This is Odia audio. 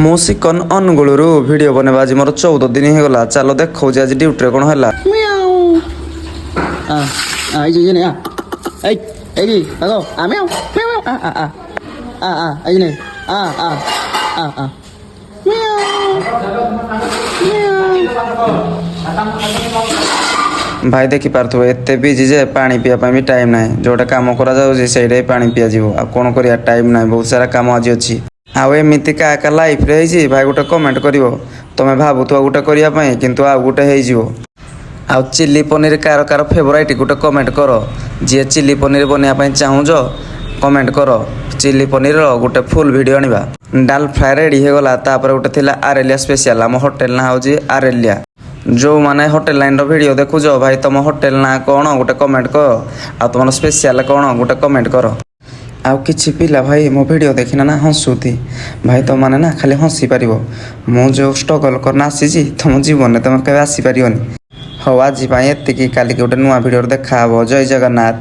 ମୁଁ ସିକନ୍ ଅନୁଗୁଳରୁ ଭିଡ଼ିଓ ବନେଇବା ଆଜି ମୋର 14 ଦିନ ହେଇଗଲା। ଚାଲ ଦେଖାଉଛି ଆଜି ଡ୍ୟୁଟିରେ କ'ଣ ହେଲା। ଭାଇ ଦେଖିପାରୁଥିବ ଏତେ ବିଜି ଯେ ପାଣି ପିଇବା ପାଇଁ ବି ଟାଇମ୍ ନାହିଁ। ଯେଉଁଟା କାମ କରାଯାଉଛି ସେଇଟା ହିଁ ପାଣି ପିଆଯିବ। ଆଉ କ'ଣ କରିବା, ଟାଇମ୍ ନାହିଁ, ବହୁତ ସାରା କାମ ଆଜି ଅଛି। ଆଉ ଏମିତି କାହା ଲାଇଫ୍ରେ ହେଇଛି ଭାଇ ଗୋଟେ କମେଣ୍ଟ କରିବ। ତୁମେ ଭାବୁଥିବ ଗୋଟେ କରିବା ପାଇଁ କିନ୍ତୁ ଆଉ ଗୋଟେ ହେଇଯିବ। ଆଉ ଚିଲି ପନିର କାର ଫେଭରାଇଟ୍ ଗୋଟେ କମେଣ୍ଟ କର। ଯିଏ ଚିଲି ପନିର ବନେଇବା ପାଇଁ ଚାହୁଁଛ କମେଣ୍ଟ କର। ଚିଲି ପନିରର ଗୋଟେ ଫୁଲ୍ ଭିଡ଼ିଓ ଆଣିବା। ଡାଲ ଫ୍ରାଏ ରେଡ଼ି ହେଇଗଲା। ତାପରେ ଗୋଟେ ଥିଲା ଆରେଲିଆ ସ୍ପେଶିଆଲ୍। ଆମ ହୋଟେଲ ନାଁ ହେଉଛି ଆରେଲିଆ। ଯେଉଁମାନେ ହୋଟେଲ ଲାଇନ୍ର ଭିଡ଼ିଓ ଦେଖୁଛ ଭାଇ ତୁମ ହୋଟେଲ ନାଁ କ'ଣ ଗୋଟେ କମେଣ୍ଟ କର। ଆଉ ତୁମର ସ୍ପେଶିଆଲ୍ କ'ଣ ଗୋଟେ କମେଣ୍ଟ କର। ଆଉ କିଛି ପିଲା ଭାଇ ମୋ ଭିଡ଼ିଓ ଦେଖିନା ନା ହସୁନ୍ତି। ଭାଇ ତୁମମାନେ ନା ଖାଲି ହସି ପାରିବ। ମୁଁ ଯେଉଁ ଷ୍ଟ୍ରଗଲ୍ କରିନା ଆସିଛି ତୁମ ଜୀବନରେ ତୁମେ କେବେ ଆସିପାରିବନି। ହଉ ଆଜି ପାଇଁ ଏତିକି, କାଲିକି ଗୋଟେ ନୂଆ ଭିଡ଼ିଓରେ ଦେଖାହେବ। ଜୟ ଜଗନ୍ନାଥ।